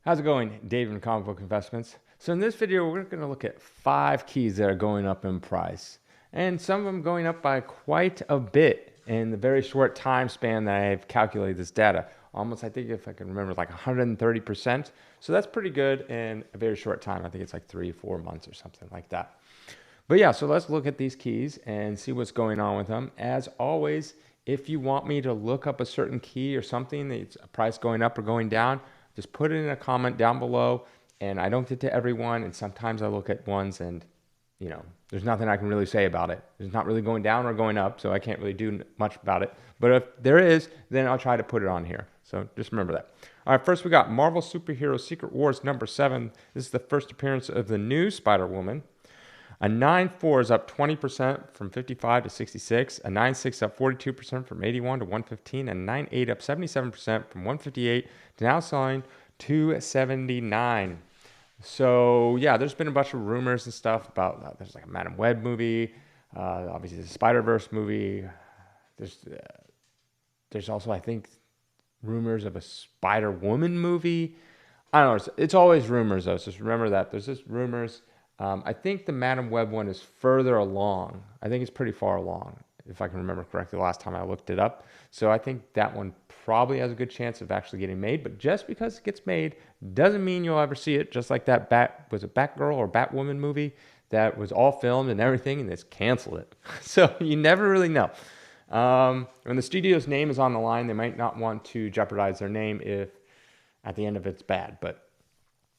How's it going, Dave from Comic Book Investments? So in this video, we're going to look at 5 keys that are going up in price, and some of them going up by quite a bit in the very short time span that I've calculated this data. Almost, I think if I can remember, like 130%. So that's pretty good in a very short time. I think it's like 3-4 months or something like that. But yeah, so let's look at these keys and see what's going on with them. As always, if you want me to look up a certain key or something, that's a price going up or going down, just put it in a comment down below. And I don't get to everyone, and sometimes I look at ones and, there's nothing I can really say about it. It's not really going down or going up, so I can't really do much about it. But if there is, then I'll try to put it on here. So just remember that. All right, first we got Marvel Superhero Secret Wars #7. This is the first appearance of the new Spider-Woman. A 9.4 is up 20% from 55 to 66. A 9.6 up 42% from 81 to 115. And 9.8 up 77% from 158 to now selling 279. So yeah, there's been a bunch of rumors and stuff about there's like a Madam Web movie, obviously the Spider-Verse movie. There's also, I think, rumors of a Spider-Woman movie. I don't know. It's always rumors though. So just remember that there's just rumors. I think the Madam Web one is further along. I think it's pretty far along, if I can remember correctly, the last time I looked it up. So I think that one probably has a good chance of actually getting made. But just because it gets made doesn't mean you'll ever see it. Just like that Batgirl or Batwoman movie that was all filmed and everything, and it's canceled it. So you never really know. When the studio's name is on the line, they might not want to jeopardize their name if at the end of it's bad. But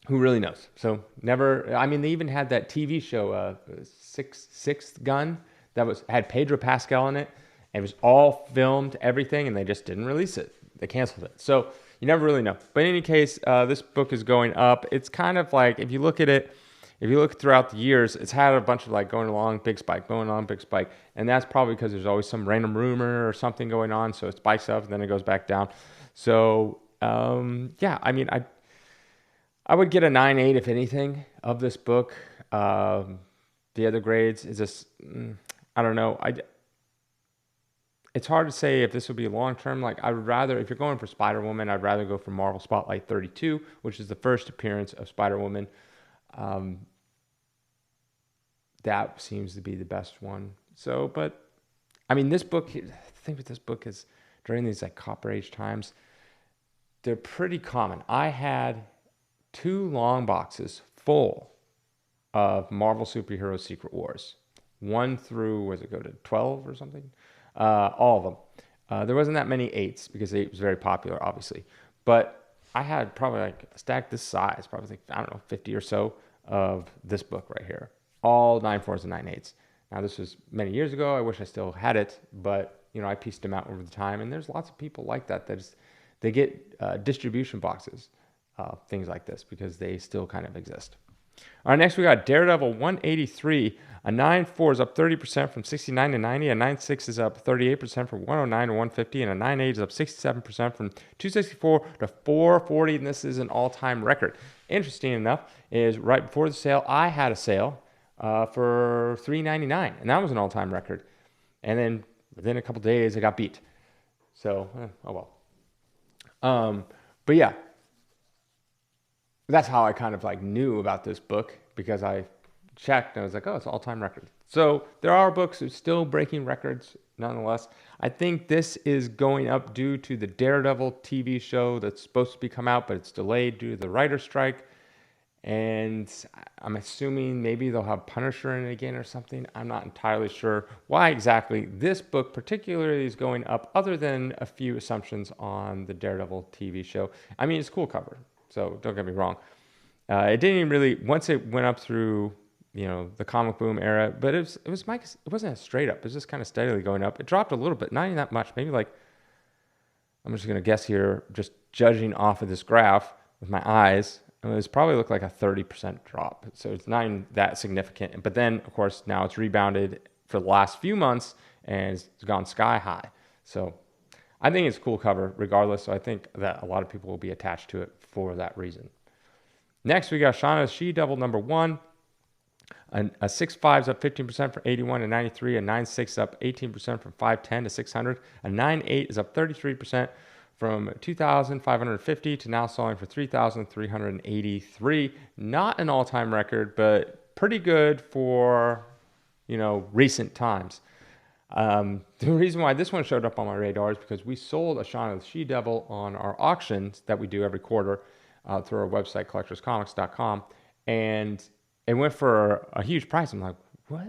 who really knows? So never. I mean, they even had that TV show, Sixth Gun, that had Pedro Pascal in it. And it was all filmed, everything, and they just didn't release it. They canceled it. So you never really know. But in any case, this book is going up. It's kind of like, if you look at it, if you look throughout the years, it's had a bunch of like going along, big spike, going on, big spike. And that's probably because there's always some random rumor or something going on. So it spikes up and then it goes back down. So yeah, I mean, I would get a 9.8 if anything of this book. The other grades is just, I don't know. It's hard to say if this would be long term. Like, I would rather, if you're going for Spider-Woman, I'd rather go for Marvel Spotlight 32, which is the first appearance of Spider-Woman. That seems to be the best one. So, but I mean, this book, the thing with this book is during these like Copper Age times, they're pretty common. I had 2 long boxes full of Marvel Superhero Secret Wars. 1 through, was it go to 12 or something? All of them. There wasn't that many 8s because 8 was very popular, obviously. But I had probably like a stack this size, probably like, I don't know, 50 or so of this book right here. All 9.4s and 9.8s. Now, this was many years ago. I wish I still had it, but I pieced them out over the time. And there's lots of people like that. They get distribution boxes, things like this, because they still kind of exist. All right, next we got Daredevil 183. A 9.4 is up 30% from 69 to 90. A 9.6 is up 38% from 109 to 150. And a 9.8 is up 67% from 264 to 440. And this is an all-time record. Interesting enough is right before the sale, I had a sale for $3.99. And that was an all-time record. And then within a couple days, it got beat. So, oh well. But yeah. That's how I kind of like knew about this book, because I checked and I was like, oh, it's an all-time record. So there are books that are still breaking records nonetheless. I think this is going up due to the Daredevil TV show that's supposed to be come out, but it's delayed due to the writer's strike. And I'm assuming maybe they'll have Punisher in it again or something. I'm not entirely sure why exactly this book particularly is going up, other than a few assumptions on the Daredevil TV show. I mean, it's a cool cover. So don't get me wrong. It didn't even really, once it went up through, the comic boom era, but it wasn't a straight up. It was just kind of steadily going up. It dropped a little bit, not even that much. Maybe like, I'm just going to guess here, just judging off of this graph with my eyes, it was probably looked like a 30% drop. So it's not even that significant. But then, of course, now it's rebounded for the last few months and it's gone sky high. So I think it's a cool cover regardless. So I think that a lot of people will be attached to it for that reason. Next, we got Shauna's She-Devil #1. A 6.5 is up 15% from 81 to 93. A 9.6 is up 18% from 510 to 600. A 9.8 is up 33% from 2,550 to now selling for 3,383. Not an all-time record, but pretty good for, recent times. The reason why this one showed up on my radar is because we sold a Shaun of the She-Devil on our auctions that we do every quarter through our website, collectorscomics.com, and it went for a huge price. I'm like, what?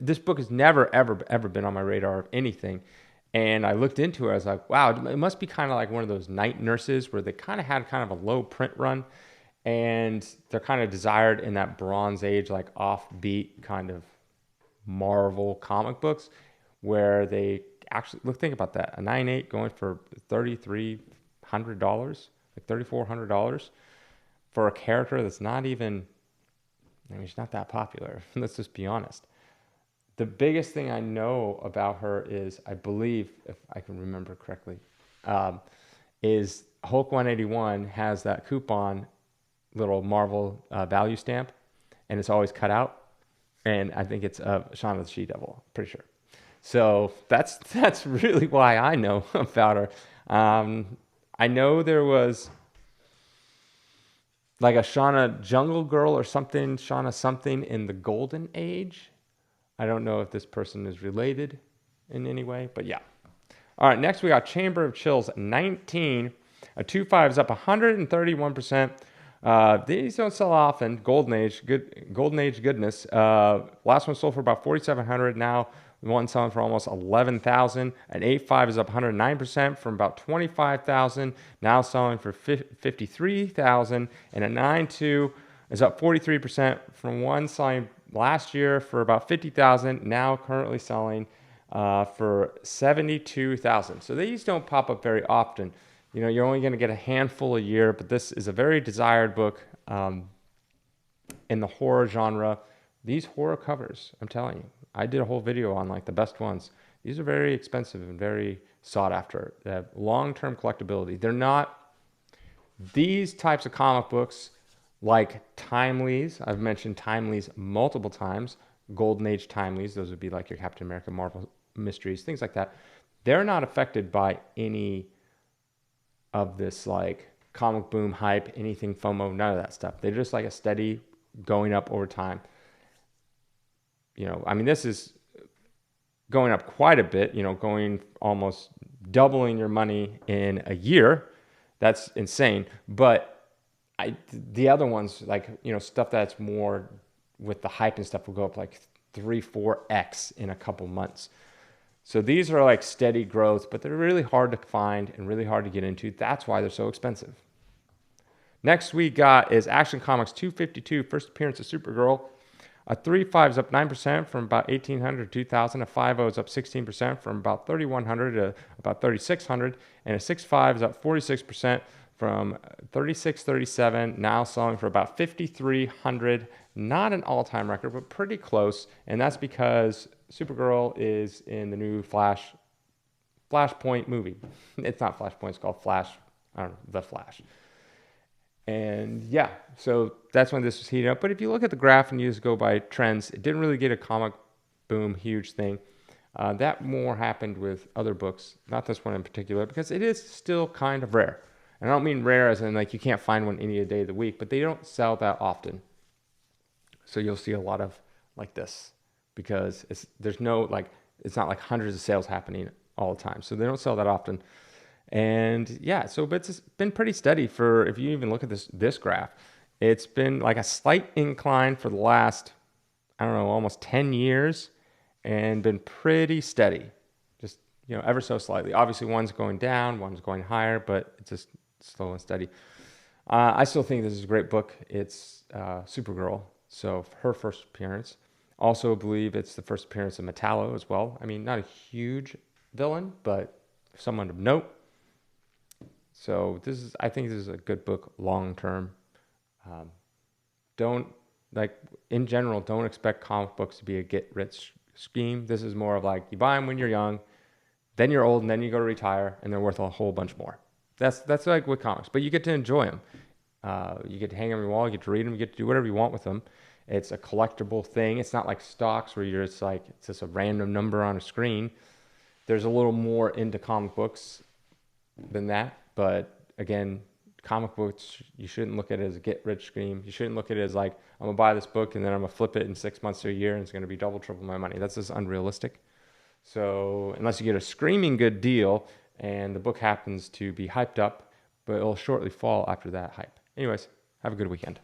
This book has never, ever, ever been on my radar of anything. And I looked into it. I was like, wow, it must be kind of like one of those night nurses where they kind of had kind of a low print run. And they're kind of desired in that Bronze Age, like offbeat kind of Marvel comic books where they actually, look, think about that. A 9.8 going for $3,300, like $3,400 for a character that's not even, she's not that popular. Let's just be honest. The biggest thing I know about her is, I believe, if I can remember correctly, is Hulk 181 has that coupon little Marvel value stamp, and it's always cut out. And I think it's Shaun of the She-Devil, pretty sure. So that's really why I know about her. I know there was like a Shauna Jungle Girl or something, Shauna something in the Golden Age. I don't know if this person is related in any way, but yeah. All right, next we got Chamber of Chills 19. A 2.5 is up 131%. These don't sell often. Golden Age goodness. Last one sold for about 4,700. Now one selling for almost 11,000. An 8.5 is up 109% from about 25,000. Now selling for 53,000. And a 9.2 is up 43% from one selling last year for about 50,000. Now currently selling for 72,000. So these don't pop up very often. You're only going to get a handful a year, but this is a very desired book in the horror genre. These horror covers, I'm telling you, I did a whole video on like the best ones. These are very expensive and very sought after. They have long-term collectability. They're not these types of comic books like Timelies. I've mentioned Timelies multiple times. Golden Age Timelies, those would be like your Captain America, Marvel Mysteries, things like that. They're not affected by any of this like comic boom hype, anything FOMO, none of that stuff. They're just like a steady going up over time. This is going up quite a bit, going almost doubling your money in a year. That's insane. But the other ones, like, stuff that's more with the hype and stuff will go up like 3-4x in a couple months. So these are like steady growth, but they're really hard to find and really hard to get into. That's why they're so expensive. Next we got is Action Comics 252, first appearance of Supergirl. A 3.5 is up 9% from about 1,800 to 2,000. A 5.0 is up 16% from about 3,100 to about 3,600. And a 6.5 is up 46% from 3,637, now selling for about 5,300. Not an all-time record, but pretty close. And that's because Supergirl is in the new Flashpoint movie. It's not Flashpoint, it's called The Flash. And yeah, so that's when this was heating up. But if you look at the graph and you just go by trends, it didn't really get a comic boom huge thing. That more happened with other books, not this one in particular, because it is still kind of rare. And I don't mean rare as in like you can't find one any day of the week, but they don't sell that often. So you'll see a lot of like this because it's not like hundreds of sales happening all the time. So they don't sell that often. And yeah, but it's been pretty steady for, if you even look at this graph, it's been like a slight incline for the last, almost 10 years and been pretty steady, just, ever so slightly. Obviously one's going down, one's going higher, but it's just slow and steady. I still think this is a great book. It's Supergirl. So her first appearance. Also believe it's the first appearance of Metallo as well. Not a huge villain, but someone of note. So I think this is a good book long term. In general, don't expect comic books to be a get rich scheme. This is more of like you buy them when you're young, then you're old, and then you go to retire, and they're worth a whole bunch more. That's like with comics, but you get to enjoy them. You get to hang on your wall, you get to read them, you get to do whatever you want with them. It's a collectible thing. It's not like stocks where it's just a random number on a screen. There's a little more into comic books than that. But again, comic books, you shouldn't look at it as a get rich scheme. You shouldn't look at it as like, I'm gonna buy this book and then I'm gonna flip it in 6 months to a year and it's gonna be double, triple my money. That's just unrealistic. So unless you get a screaming good deal and the book happens to be hyped up, but it'll shortly fall after that hype. Anyways, have a good weekend.